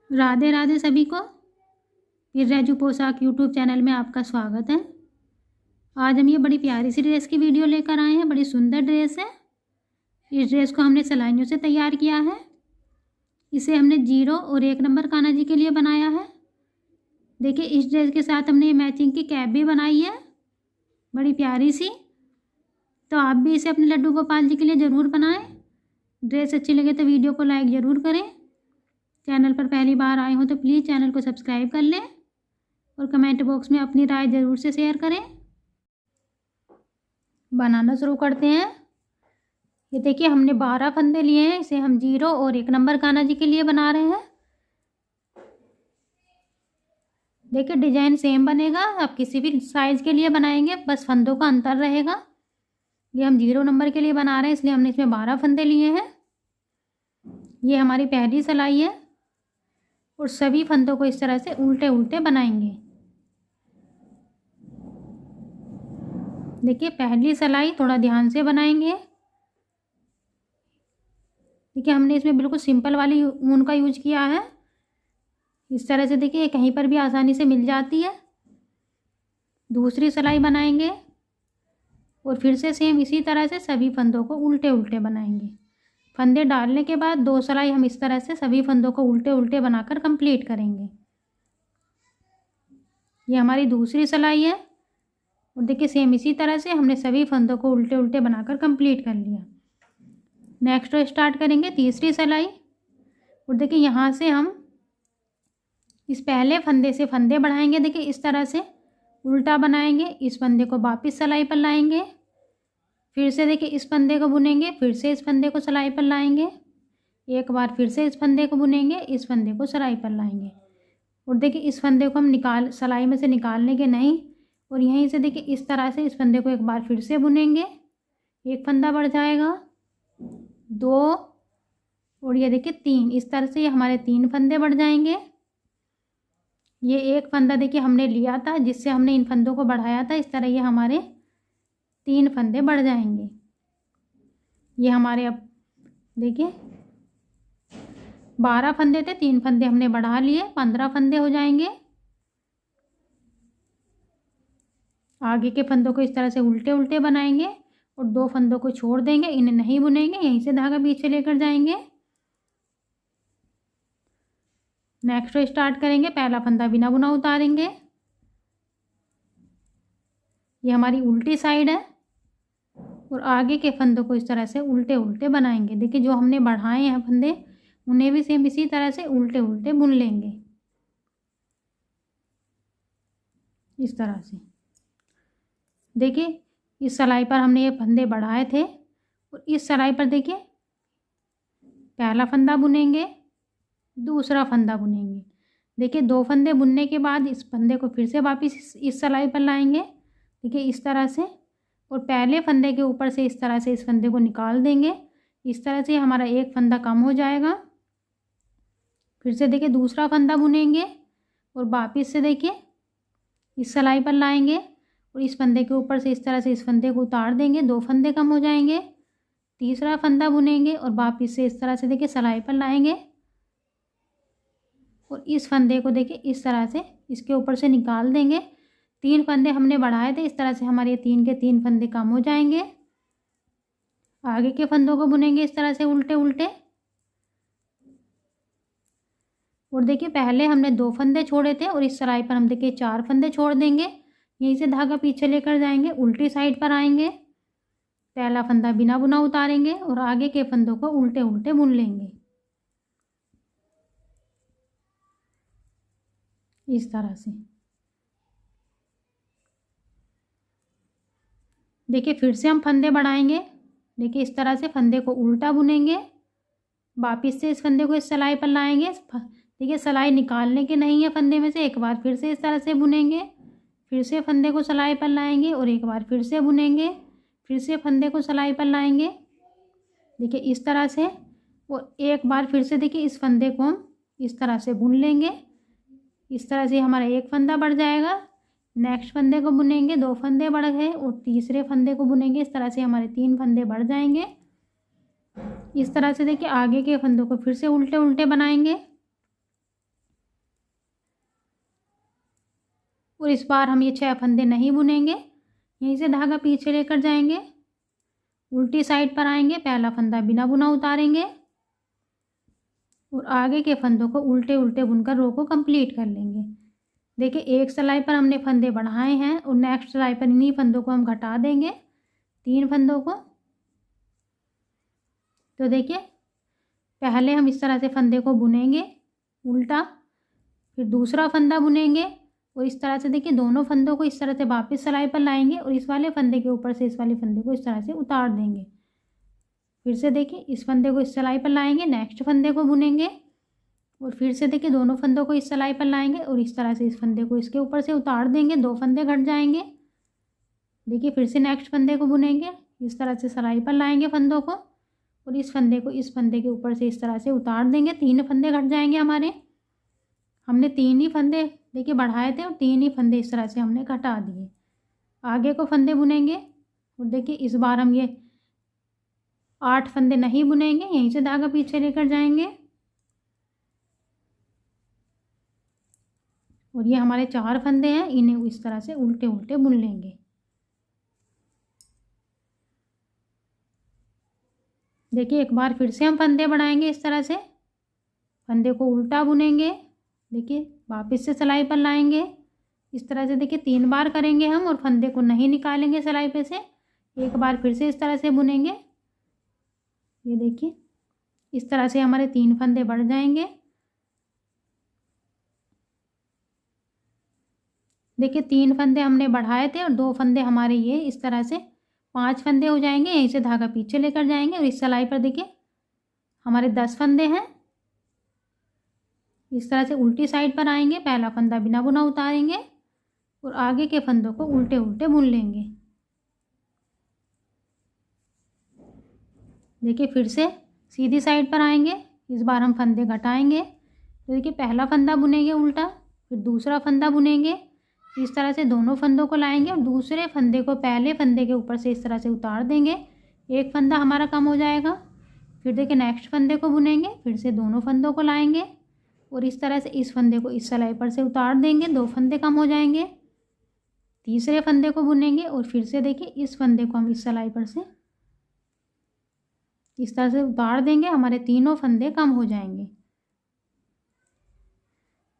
राधे राधे सभी को। फिर राजू पोशाक यूट्यूब चैनल में आपका स्वागत है। आज हम ये बड़ी प्यारी सी ड्रेस की वीडियो लेकर आए हैं। बड़ी सुंदर ड्रेस है। इस ड्रेस को हमने सिलाइयों से तैयार किया है। इसे हमने 0 और 1 नंबर कान्हा जी के लिए बनाया है। देखिए, इस ड्रेस के साथ हमने मैचिंग की कैप भी बनाई है, बड़ी प्यारी सी। तो आप भी इसे अपने लड्डू गोपाल जी के लिए ज़रूर बनाएं। ड्रेस अच्छी लगे तो वीडियो को लाइक ज़रूर करें। चैनल पर पहली बार आए हो तो प्लीज़ चैनल को सब्सक्राइब कर लें और कमेंट बॉक्स में अपनी राय ज़रूर से शेयर करें। बनाना शुरू करते हैं। ये देखिए, हमने 12 फंदे लिए हैं। इसे हम 0 और 1 नंबर कान्हा जी के लिए बना रहे हैं। देखिए, डिजाइन सेम बनेगा। आप किसी भी साइज़ के लिए बनाएंगे, बस फंदों का अंतर रहेगा। ये हम 0 नंबर के लिए बना रहे हैं, इसलिए हमने इसमें 12 फंदे लिए हैं। ये हमारी पहली सिलाई है और सभी फंदों को इस तरह से उल्टे उल्टे बनाएंगे। देखिए, पहली सिलाई थोड़ा ध्यान से बनाएंगे। देखिए, हमने इसमें बिल्कुल सिंपल वाली ऊन का यूज किया है। इस तरह से देखिए, कहीं पर भी आसानी से मिल जाती है। दूसरी सिलाई बनाएंगे और फिर से सेम इसी तरह से सभी फंदों को उल्टे उल्टे बनाएंगे। फंदे डालने के बाद 2 सिलाई हम इस तरह से सभी फंदों को उल्टे उल्टे बनाकर कंप्लीट करेंगे। ये हमारी दूसरी सिलाई है और देखिए, सेम इसी तरह से हमने सभी फंदों को उल्टे उल्टे बनाकर कंप्लीट कर लिया। नेक्स्ट रो स्टार्ट करेंगे तीसरी सिलाई। और देखिए, यहाँ से हम इस पहले फंदे से फंदे बढ़ाएंगे। देखिए, इस तरह से उल्टा बनाएंगे। इस फंदे को वापस सिलाई पर लाएंगे। फिर से देखिए, इस फंदे को बुनेंगे। फिर से इस फंदे को सिलाई पर लाएंगे। एक बार फिर से इस फंदे को बुनेंगे। इस फंदे को सिलाई पर लाएंगे। और देखिए, इस फंदे को हम सिलाई में से निकालने के नहीं, और यहीं से देखिए इस तरह से इस फंदे को एक बार फिर से बुनेंगे। एक फंदा बढ़ जाएगा, 2 और ये देखिए 3। इस तरह से ये हमारे 3 फंदे बढ़ जाएंगे। ये एक फंदा देखिए हमने लिया था जिससे हमने इन फंदों को बढ़ाया था। इस तरह ये हमारे 3 फंदे बढ़ जाएंगे। ये हमारे अब देखिए 12 फंदे थे, 3 फंदे हमने बढ़ा लिए, 15 फंदे हो जाएंगे। आगे के फंदों को इस तरह से उल्टे उल्टे बनाएंगे और 2 फंदों को छोड़ देंगे, इन्हें नहीं बुनेंगे, यहीं से धागा पीछे लेकर जाएंगे। नेक्स्ट रो स्टार्ट करेंगे। पहला फंदा बिना बुना उतारेंगे। ये हमारी उल्टी साइड है और आगे के फंदों को इस तरह से उल्टे उल्टे बनाएंगे। देखिए, जो हमने बढ़ाए हैं फंदे, उन्हें भी सेम इसी तरह से उल्टे उल्टे बुन लेंगे, इस तरह से। देखिए, इस सिलाई पर हमने ये फंदे बढ़ाए थे और इस सिलाई पर देखिए पहला फंदा बुनेंगे, दूसरा फंदा बुनेंगे। देखिए, 2 फंदे बुनने के बाद इस फंदे को फिर से वापस इस सिलाई पर लाएंगे। देखिए, इस तरह से, और पहले फंदे के ऊपर से इस तरह से इस फंदे को निकाल देंगे। इस तरह से हमारा एक फंदा कम हो जाएगा। फिर से देखिए दूसरा फंदा बुनेंगे और वापस से देखिए इस सिलाई पर लाएंगे और इस फंदे के ऊपर से इस तरह से इस फंदे को उतार देंगे। 2 फंदे कम हो जाएंगे। तीसरा फंदा बुनेंगे और वापस से इस तरह से देखिए सिलाई पर लाएंगे और इस फंदे को देखिए इस तरह से इसके ऊपर से निकाल देंगे। 3 फंदे हमने बढ़ाए थे, इस तरह से हमारे 3 के 3 फंदे कम हो जाएंगे। आगे के फंदों को बुनेंगे इस तरह से उल्टे उल्टे। और देखिए, पहले हमने 2 फंदे छोड़े थे और इस सिलाई पर हम देखिए 4 फंदे छोड़ देंगे। यहीं से धागा पीछे लेकर जाएंगे, उल्टी साइड पर आएंगे। पहला फंदा बिना बुना उतारेंगे और आगे के फंदों को उल्टे उल्टे बुन लेंगे, इस तरह से। देखिए, फिर से हम फंदे बढ़ाएंगे। देखिए, इस तरह से फंदे को उल्टा बुनेंगे। वापिस से इस फंदे को इस सिलाई पर लाएंगे। देखिए, सिलाई निकालने के नहीं है फंदे में से। एक बार फिर से इस तरह से बुनेंगे। फिर से फंदे को सिलाई पर लाएंगे और एक बार फिर से बुनेंगे। फिर से फंदे को सिलाई पर लाएंगे। देखिए, इस तरह से। और एक बार फिर से देखिए इस फंदे को हम इस तरह से बुन लेंगे। इस तरह से हमारा एक फंदा बढ़ जाएगा। नेक्स्ट फंदे को बुनेंगे, 2 फंदे बढ़ गए और तीसरे फंदे को बुनेंगे। इस तरह से हमारे 3 फंदे बढ़ जाएंगे। इस तरह से देखिए आगे के फंदों को फिर से उल्टे उल्टे बनाएंगे। और इस बार हम ये 6 फंदे नहीं बुनेंगे। यहीं से धागा पीछे लेकर जाएंगे, उल्टी साइड पर आएंगे, पहला फंदा बिना बुना उतारेंगे और आगे के फंदों को उल्टे उल्टे बुनकर रो को कंप्लीट कर लेंगे। देखिए एक सिलाई पर हमने फंदे बढ़ाए हैं और नेक्स्ट सिलाई पर इन्हीं फंदों को हम घटा देंगे, 3 फंदों को। तो देखिए पहले हम इस तरह से फंदे को बुनेंगे उल्टा, फिर दूसरा फंदा बुनेंगे और इस तरह से देखिए दोनों फंदों को इस तरह से वापस सिलाई पर लाएंगे और इस वाले फंदे के ऊपर से इस वाले फंदे को इस तरह से उतार देंगे। फिर से देखिए इस फंदे को इस सिलाई पर लाएंगे, नेक्स्ट फंदे को बुनेंगे और फिर से देखिए दोनों फंदों को इस सिलाई पर लाएंगे और इस तरह से इस फंदे को इसके ऊपर से उतार देंगे, 2 फंदे घट जाएंगे। देखिए फिर से नेक्स्ट फंदे को बुनेंगे, इस तरह से सिलाई पर लाएंगे फंदों को और इस फंदे को इस फंदे के ऊपर से इस तरह से उतार देंगे, 3 फंदे घट जाएंगे हमारे। हमने 3 ही फंदे देखिए बढ़ाए थे और 3 ही फंदे इस तरह से हमने घटा दिए। आगे को फंदे बुनेंगे और देखिए इस बार हम ये 8 फंदे नहीं बुनेंगे, यहीं से धागा पीछे लेकर जाएंगे और ये हमारे 4 फंदे हैं, इन्हें इस तरह से उल्टे उल्टे बुन लेंगे। देखिए एक बार फिर से हम फंदे बढ़ाएंगे, इस तरह से फंदे को उल्टा बुनेंगे, देखिए वापस से सिलाई पर लाएंगे, इस तरह से देखिए 3 बार करेंगे हम और फंदे को नहीं निकालेंगे सिलाई पे से। एक बार फिर से इस तरह से बुनेंगे, ये देखिए इस तरह से हमारे 3 फंदे बढ़ जाएंगे। देखिए 3 फंदे हमने बढ़ाए थे और 2 फंदे हमारे ये इस तरह से 5 फंदे हो जाएंगे, यहीं से धागा पीछे लेकर जाएंगे और इस सिलाई पर देखिए हमारे 10 फंदे हैं। इस तरह से उल्टी साइड पर आएंगे, पहला फंदा बिना बुना उतारेंगे और आगे के फंदों को उल्टे उल्टे बुन लेंगे। देखिए फिर से सीधी साइड पर आएंगे, इस बार हम फंदे घटाएंगे। तो देखिए पहला फंदा बुनेंगे उल्टा, फिर दूसरा फंदा बुनेंगे, इस तरह से दोनों फंदों को लाएंगे और दूसरे फंदे को पहले फंदे के ऊपर से इस तरह से उतार देंगे, एक फंदा हमारा कम हो जाएगा। फिर देखिए नेक्स्ट फंदे को बुनेंगे, फिर से दोनों फंदों को लाएंगे और इस तरह से इस फंदे को इस सिलाई पर से उतार देंगे, 2 फंदे कम हो जाएंगे। तीसरे फंदे को बुनेंगे और फिर से देखिए इस फंदे को हम इस सिलाई पर से इस तरह से उतार देंगे, हमारे तीनों फंदे कम हो जाएंगे।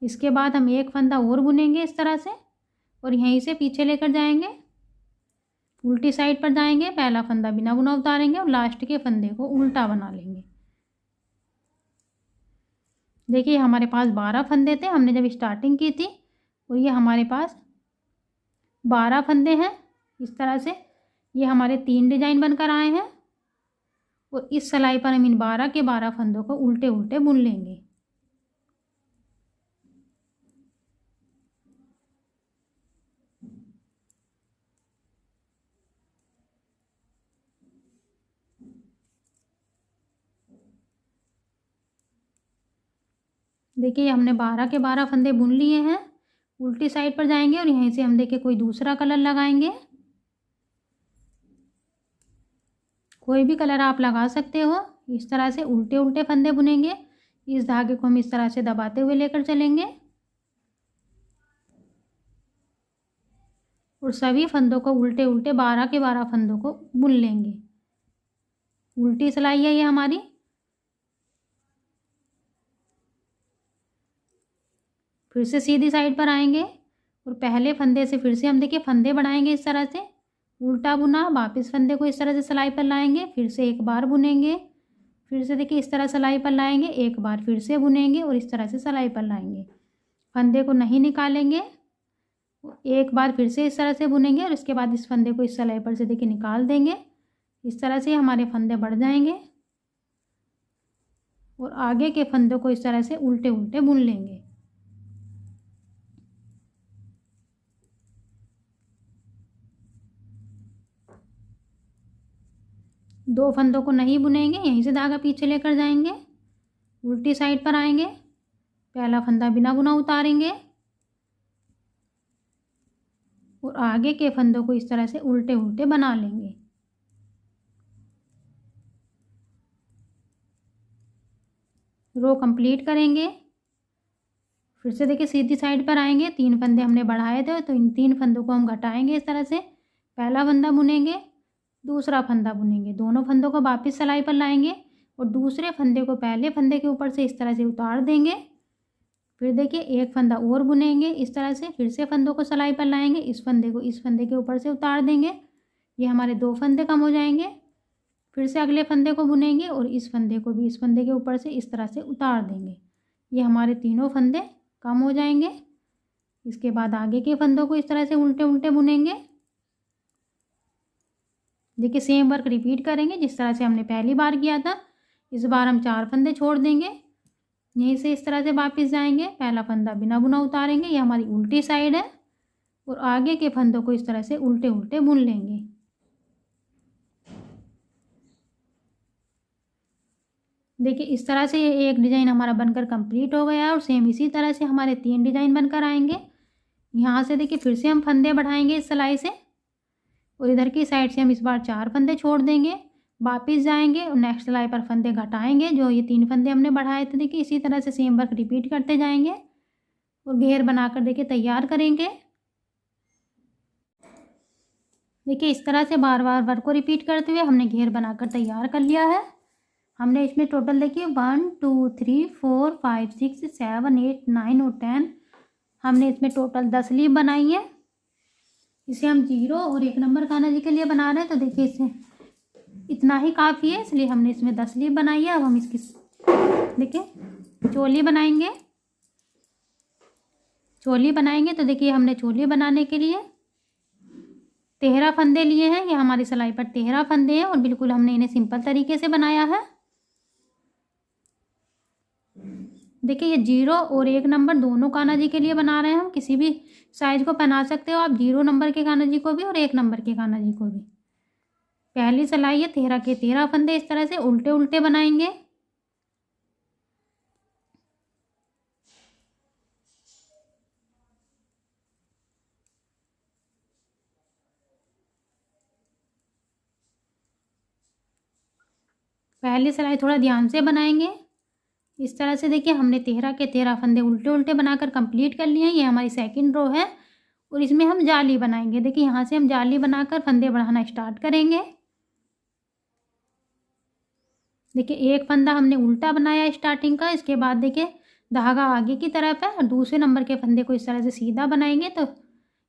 इसके बाद हम एक फंदा और बुनेंगे इस तरह से और यहीं से पीछे लेकर जाएंगे, उल्टी साइड पर जाएंगे, पहला फंदा बिना बुना उतारेंगे और लास्ट के फंदे को उल्टा बना लेंगे। देखिए हमारे पास 12 फंदे थे हमने जब स्टार्टिंग की थी और ये हमारे पास 12 फंदे हैं। इस तरह से ये हमारे 3 डिजाइन बनकर आए हैं और इस सिलाई पर हम इन 12 के 12 फंदों को उल्टे उल्टे बुन लेंगे। देखिए हमने 12 के 12 फंदे बुन लिए हैं, उल्टी साइड पर जाएंगे और यहीं से हम देखिए कोई दूसरा कलर लगाएंगे। कोई भी कलर आप लगा सकते हो। इस तरह से उल्टे उल्टे फंदे बुनेंगे, इस धागे को हम इस तरह से दबाते हुए लेकर चलेंगे और सभी फंदों को उल्टे उल्टे 12 के 12 फंदों को बुन लेंगे। उल्टी सिलाई है ये हमारी। फिर से सीधी साइड पर आएंगे और पहले फंदे से फिर से हम देखिए फंदे बढ़ाएंगे, इस तरह से उल्टा बुना, वापस फंदे को इस तरह से सिलाई पर लाएंगे, फिर से एक बार बुनेंगे, फिर से देखिए इस तरह सिलाई पर लाएंगे, एक बार फिर से बुनेंगे और इस तरह से सिलाई पर लाएंगे, फंदे को नहीं निकालेंगे, एक बार फिर से इस तरह से बुनेंगे और इसके बाद इस फंदे को इस सिलाई पर से देखिए निकाल देंगे। इस तरह से हमारे फंदे बढ़ जाएंगे और आगे के फंदों को इस तरह से उल्टे उल्टे बुन लेंगे। दो फंदों को नहीं बुनेंगे, यहीं से धागा पीछे लेकर जाएंगे, उल्टी साइड पर आएंगे, पहला फंदा बिना बुना उतारेंगे और आगे के फंदों को इस तरह से उल्टे उल्टे बना लेंगे। रो कंप्लीट करेंगे, फिर से देखिए सीधी साइड पर आएंगे, 3 फंदे हमने बढ़ाए थे तो इन 3 फंदों को हम घटाएंगे इस तरह से। पहला फंदा बुनेंगे, दूसरा फंदा बुनेंगे, दोनों फंदों को वापस सिलाई पर लाएंगे और दूसरे फंदे को पहले फंदे के ऊपर से इस तरह से उतार देंगे। फिर देखिए एक फंदा और बुनेंगे इस तरह से, फिर से फंदों को सिलाई पर लाएंगे, इस फंदे को इस फंदे के ऊपर से उतार देंगे, ये हमारे 2 फंदे कम हो जाएंगे। फिर से अगले फंदे को बुनेंगे और इस फंदे को भी इस फंदे के ऊपर से इस तरह से उतार देंगे, ये हमारे तीनों फंदे कम हो जाएंगे। इसके बाद आगे के फंदों को इस तरह से उल्टे उल्टे बुनेंगे। देखिए सेम वर्क रिपीट करेंगे जिस तरह से हमने पहली बार किया था। इस बार हम 4 फंदे छोड़ देंगे, यहीं से इस तरह से वापस जाएंगे, पहला फंदा बिना बुना उतारेंगे, ये हमारी उल्टी साइड है, और आगे के फंदों को इस तरह से उल्टे उल्टे बुन लेंगे। देखिए इस तरह से ये एक डिज़ाइन हमारा बनकर कंप्लीट हो गया और सेम इसी तरह से हमारे 3 डिज़ाइन बनकर आएंगे। यहाँ से देखिए फिर से हम फंदे बढ़ाएंगे इस सिलाई से, और इधर की साइड से हम इस बार 4 फंदे छोड़ देंगे, वापस जाएंगे और नेक्स्ट सिलाई पर फंदे घटाएंगे, जो ये 3 फंदे हमने बढ़ाए थे। देखिए इसी तरह से सेम वर्क रिपीट करते जाएंगे और घेर बनाकर देखिए तैयार करेंगे। देखिए इस तरह से बार बार वर्क को रिपीट करते हुए हमने घेर बनाकर तैयार कर लिया है। हमने इसमें टोटल देखिए 1 2 3 4 5 6 7 8 9 और 10, हमने इसमें टोटल 10 लीफ बनाई है। इसे हम 0 और 1 नंबर खाना जी के लिए बना रहे हैं, तो देखिए इसे इतना ही काफ़ी है, इसलिए हमने इसमें 10 लीफ बनाई है। अब हम इसकी देखिए चोली बनाएंगे। चोली बनाएंगे तो देखिए हमने चोली बनाने के लिए 13 फंदे लिए हैं, ये हमारी सिलाई पर 13 फंदे हैं और बिल्कुल हमने इन्हें सिंपल तरीके से बनाया है। देखिए ये 0 और 1 नंबर दोनों कान्हा जी के लिए बना रहे हैं हम, किसी भी साइज को पहना सकते हो आप, 0 नंबर के कान्हा जी को भी और 1 नंबर के कान्हा जी को भी। पहली सिलाई है 13 के 13 फंदे इस तरह से उल्टे उल्टे बनाएंगे। पहली सिलाई थोड़ा ध्यान से बनाएंगे इस तरह से। देखिए हमने 13 के 13 फंदे उल्टे उल्टे बनाकर कंप्लीट कर लिए हैं। ये हमारी सेकंड रो है और इसमें हम जाली बनाएंगे। देखिए यहाँ से हम जाली बनाकर फंदे बढ़ाना स्टार्ट करेंगे। देखिए एक फंदा हमने उल्टा बनाया स्टार्टिंग का, इसके बाद देखिए धागा आगे की तरफ है और दूसरे नंबर के फंदे को इस तरह से सीधा बनाएंगे, तो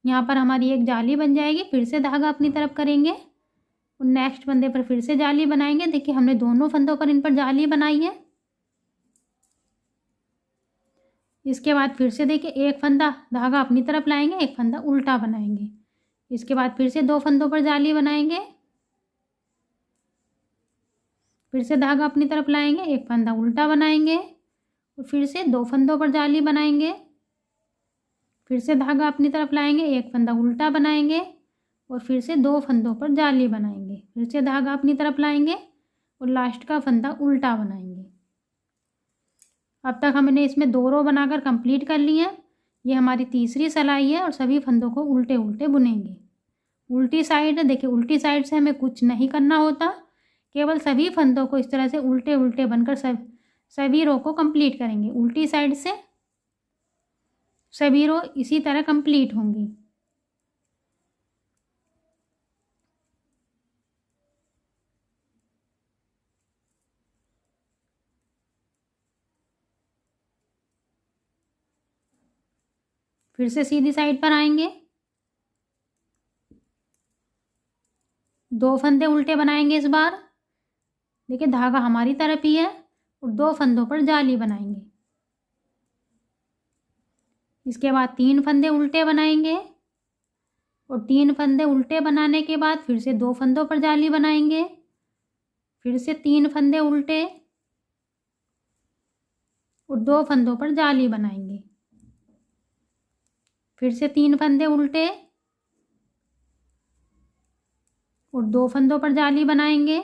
यहाँ पर हमारी एक जाली बन जाएगी। फिर से धागा अपनी तरफ करेंगे और नेक्स्ट फंदे पर फिर से जाली बनाएंगे। देखिए हमने दोनों फंदों पर इन पर जाली बनाई है। इसके बाद फिर से देखिए एक फंदा धागा अपनी तरफ लाएंगे, एक फंदा उल्टा बनाएंगे। इसके बाद फिर से 2 फंदों पर जाली बनाएंगे, फिर से धागा अपनी तरफ लाएंगे, एक फंदा उल्टा बनाएंगे और फिर से 2 फंदों पर जाली बनाएंगे, फिर से धागा अपनी तरफ लाएंगे, एक फंदा उल्टा बनाएंगे और फिर से 2 फंदों पर जाली बनाएंगे, फिर से धागा अपनी तरफ लाएंगे और लास्ट का फंदा उल्टा बनाएंगे। अब तक हमने इसमें 2 रो बनाकर कंप्लीट कर ली है। ये हमारी तीसरी सिलाई है और सभी फंदों को उल्टे उल्टे बुनेंगे। उल्टी साइड है, देखिए उल्टी साइड से हमें कुछ नहीं करना होता, केवल सभी फंदों को इस तरह से उल्टे उल्टे बनकर सभी रो को कंप्लीट करेंगे। उल्टी साइड से सभी रो इसी तरह कंप्लीट होंगी। फिर से सीधी साइड पर आएंगे, 2 फंदे उल्टे बनाएंगे इस बार। देखिए धागा हमारी तरफ ही है और 2 फंदों पर जाली बनाएंगे। इसके बाद 3 फंदे उल्टे बनाएंगे और 3 फंदे उल्टे बनाने के बाद फिर से 2 फंदों पर जाली बनाएंगे, फिर से 3 फंदे उल्टे और 2 फंदों पर जाली बनाएंगे, फिर से 3 फंदे उल्टे और 2 फंदों पर जाली बनाएंगे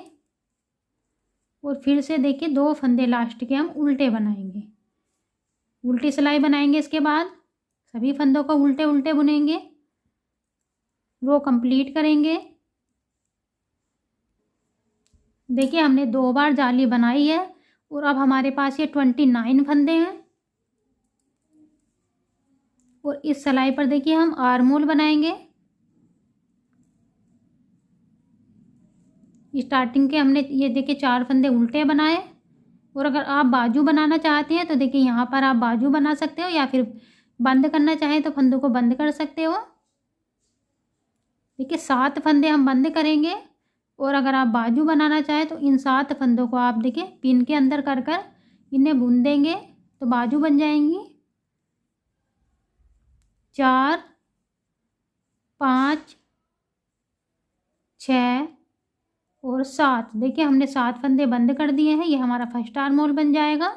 और फिर से देखिए 2 फंदे लास्ट के हम उल्टे बनाएंगे। उल्टी सिलाई बनाएंगे, इसके बाद सभी फंदों को उल्टे उल्टे बुनेंगे, रो कंप्लीट करेंगे। देखिए हमने 2 बार जाली बनाई है और अब हमारे पास ये 29 फंदे हैं। और इस सिलाई पर देखिए हम आर्म होल बनाएंगे। स्टार्टिंग के हमने ये देखिए 4 फंदे उल्टे बनाए। और अगर आप बाजू बनाना चाहते हैं तो देखिए यहाँ पर आप बाजू बना सकते हो, या फिर बंद करना चाहें तो फंदों को बंद कर सकते हो। देखिए 7 फंदे हम बंद करेंगे। और अगर आप बाजू बनाना चाहें तो इन 7 फंदों को आप देखिए पिन के अंदर कर कर इन्हें बुन देंगे तो बाजू बन जाएंगी। 4, 5, 6 और 7। देखिए हमने 7 फंदे बंद कर दिए हैं। ये हमारा फर्स्ट आर्म होल बन जाएगा।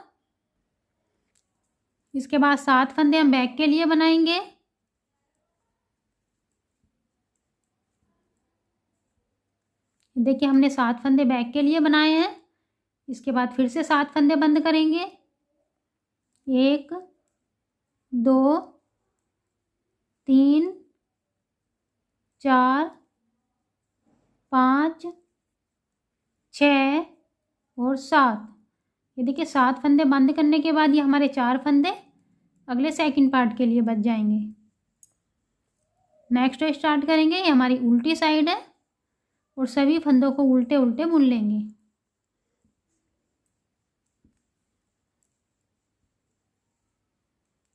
इसके बाद 7 फंदे हम बैक के लिए बनाएंगे। देखिए हमने 7 फंदे बैक के लिए बनाए हैं। इसके बाद फिर से 7 फंदे बंद करेंगे। 1, 2, 3, 4, 5, 6 और 7। ये देखिए 7 फंदे बंद करने के बाद ये हमारे 4 फंदे अगले सेकंड पार्ट के लिए बच जाएंगे। नेक्स्ट स्टार्ट करेंगे। ये हमारी उल्टी साइड है और सभी फंदों को उल्टे उल्टे बुन लेंगे।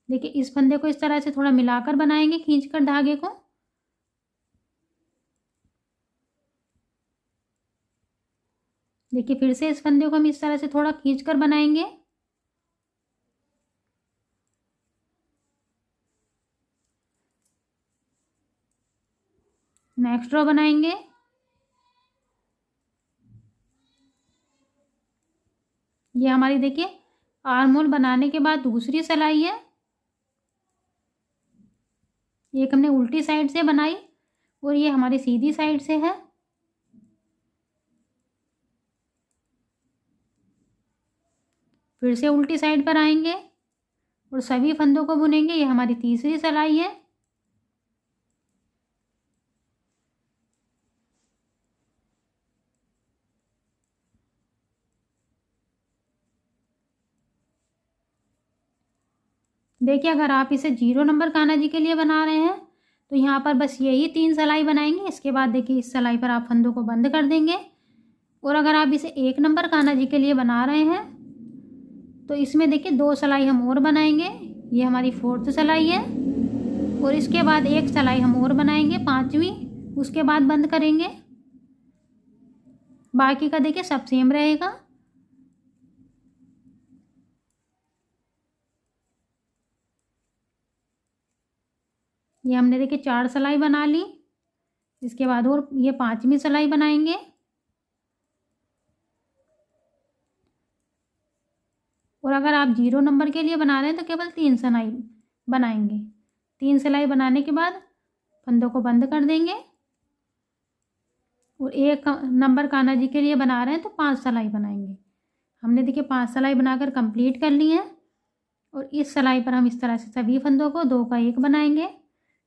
देखिए इस फंदे को इस तरह से थोड़ा मिलाकर बनाएंगे, खींचकर धागे को। देखिए फिर से इस फंदे को हम इस तरह से थोड़ा खींचकर बनाएंगे। नेक्स्ट रो बनाएंगे। ये हमारी देखिए आर्म होल बनाने के बाद दूसरी सिलाई है। एक हमने उल्टी साइड से बनाई और ये हमारी सीधी साइड से है। फिर से उल्टी साइड पर आएंगे और सभी फंदों को बुनेंगे। ये हमारी तीसरी सिलाई है। देखिए अगर आप इसे 0 नंबर कान्हा जी के लिए बना रहे हैं तो यहाँ पर बस यही 3 सिलाई बनाएंगे। इसके बाद देखिए इस सिलाई पर आप फंदों को बंद कर देंगे। और अगर आप इसे 1 नंबर कान्हा जी के लिए बना रहे हैं तो इसमें देखिए 2 सिलाई हम और बनाएंगे। ये हमारी 4th सिलाई है। और इसके बाद एक सिलाई हम और बनाएंगे 5वीं, उसके बाद बंद करेंगे। बाकी का देखिए सब सेम रहेगा। ये हमने देखिए 4 सिलाई बना ली। इसके बाद और ये 5वीं सिलाई बनाएंगे। और अगर आप 0 नंबर के लिए बना रहे हैं तो केवल 3 सिलाई बनाएंगे। 3 सिलाई बनाने के बाद फंदों को बंद कर देंगे। और 1 नंबर कान्हा जी के लिए बना रहे हैं तो 5 सिलाई बनाएंगे। हमने देखिए 5 सिलाई बनाकर कंप्लीट कर ली है। और इस सिलाई पर हम इस तरह से सभी फंदों को 2 का 1 बनाएंगे।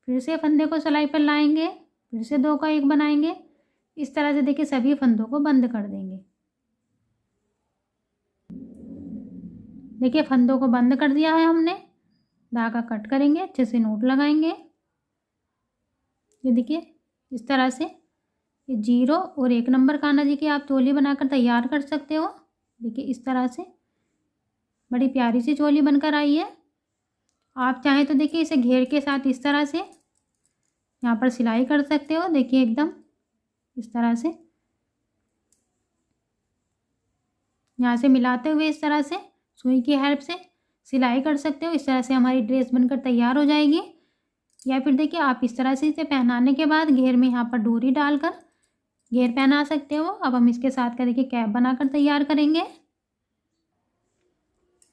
फिर से फंदे को सिलाई पर लाएंगे, फिर से 2 का 1 बनाएंगे। इस तरह से देखिए सभी फंदों को बंद कर देंगे। देखिए फंदों को बंद कर दिया है हमने। धागा कट करेंगे, अच्छे से नोट लगाएंगे। ये देखिए इस तरह से ये 0 और 1 नंबर कान्हा जी की आप चोली बनाकर तैयार कर सकते हो। देखिए इस तरह से बड़ी प्यारी सी चोली बनकर आई है। आप चाहें तो देखिए इसे घेर के साथ इस तरह से यहाँ पर सिलाई कर सकते हो। देखिए एकदम इस तरह से यहाँ से मिलाते हुए इस तरह से सुई की हेल्प से सिलाई कर सकते हो। इस तरह से हमारी ड्रेस बनकर तैयार हो जाएगी। या फिर देखिए आप इस तरह से इसे पहनाने के बाद घेर में यहाँ पर डोरी डालकर घेर पहना सकते हो। अब हम इसके साथ का देखिए कैप बनाकर तैयार करेंगे।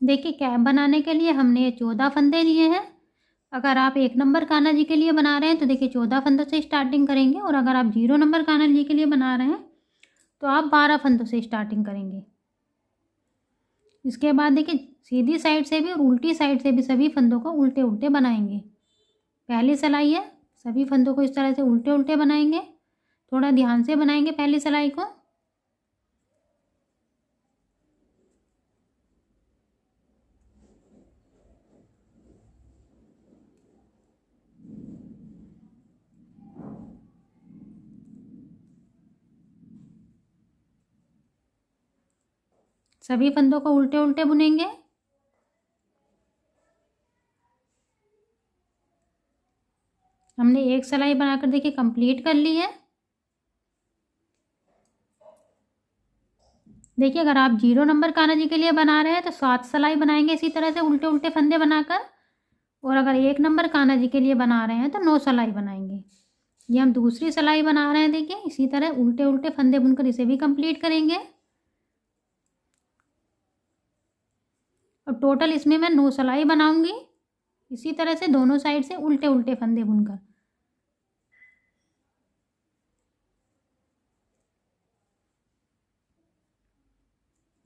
देखिए कैप बनाने के लिए हमने 14 फंदे लिए हैं। अगर आप 1 नंबर कान्हा जी के लिए बना रहे हैं तो देखिए 14 फंदों से स्टार्टिंग करेंगे। और अगर आप 0 नंबर कान्हा जी के लिए बना रहे हैं तो आप 12 फंदों से स्टार्टिंग करेंगे। इसके बाद देखिए सीधी साइड से भी और उल्टी साइड से भी सभी फंदों को उल्टे उल्टे बनाएंगे। पहली सिलाई है, सभी फंदों को इस तरह से उल्टे उल्टे बनाएंगे। थोड़ा ध्यान से बनाएंगे पहली सिलाई को। सभी फंदों को उल्टे उल्टे बुनेंगे। हमने एक सिलाई बनाकर देखिए कंप्लीट कर ली है। देखिए अगर आप 0 नंबर कान्हा जी के लिए बना रहे हैं तो 7 सिलाई बनाएंगे इसी तरह से उल्टे उल्टे फंदे बनाकर, और अगर 1 नंबर कान्हा जी के लिए बना रहे हैं तो 9 सिलाई बनाएंगे। ये हम दूसरी सिलाई बना रहे हैं, देखिए इसी तरह उल्टे उल्टे फंदे बुनकर इसे भी कंप्लीट करेंगे। और टोटल इसमें मैं 9 सिलाई बनाऊंगी इसी तरह से दोनों साइड से उल्टे उल्टे फंदे बुनकर।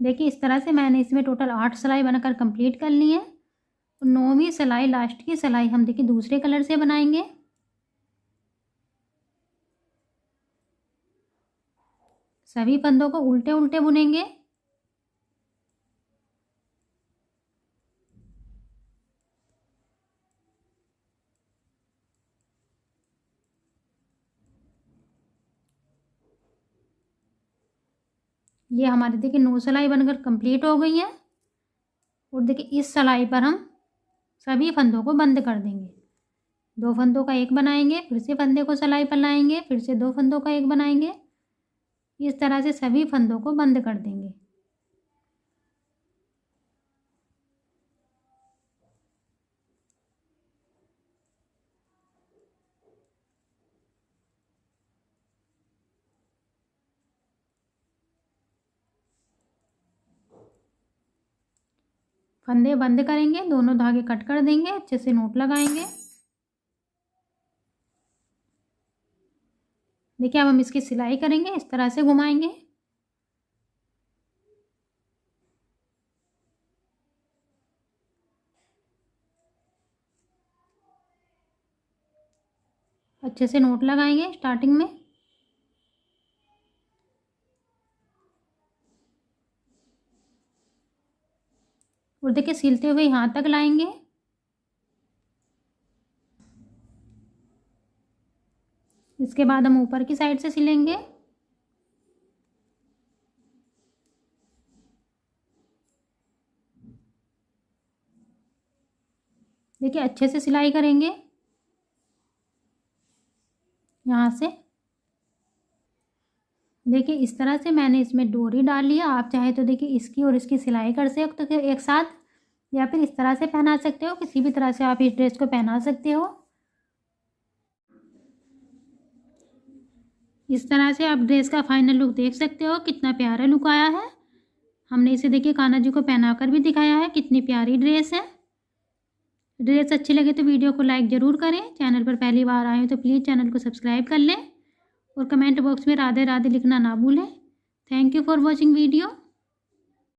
देखिए इस तरह से मैंने इसमें टोटल 8 सिलाई बनाकर कंप्लीट कर ली है। और 9वीं सिलाई लास्ट की सिलाई हम देखिए दूसरे कलर से बनाएंगे। सभी फंदों को उल्टे उल्टे बुनेंगे। ये हमारी देखिए 9 सिलाई बनकर कंप्लीट हो गई है। और देखिए इस सिलाई पर हम सभी फंदों को बंद कर देंगे। 2 फंदों का एक बनाएंगे, फिर से फंदे को सिलाई पर लाएंगे, फिर से 2 फंदों का एक बनाएंगे। इस तरह से सभी फंदों को बंद कर देंगे। फंदे बंद करेंगे, दोनों धागे कट कर देंगे, अच्छे से नोट लगाएंगे। देखिए अब हम इसकी सिलाई करेंगे, इस तरह से घुमाएंगे। अच्छे से नोट लगाएंगे स्टार्टिंग में। और देखिए सिलते हुए यहाँ तक लाएंगे। इसके बाद हम ऊपर की साइड से सिलेंगे। देखिए अच्छे से सिलाई करेंगे यहाँ से। देखिए इस तरह से मैंने इसमें डोरी डाल लिया। आप चाहे तो देखिए इसकी और इसकी सिलाई कर सकते हो एक साथ, या फिर इस तरह से पहना सकते हो। किसी भी तरह से आप इस ड्रेस को पहना सकते हो। इस तरह से आप ड्रेस का फाइनल लुक देख सकते हो, कितना प्यारा लुक आया है। हमने इसे देखिए कान्हा जी को पहनाकर भी दिखाया है, कितनी प्यारी ड्रेस है। ड्रेस अच्छी लगे तो वीडियो को लाइक ज़रूर करें। चैनल पर पहली बार आए हो तो प्लीज़ चैनल को सब्सक्राइब कर लें। और कमेंट बॉक्स में राधे राधे लिखना ना भूलें। Thank you for watching video.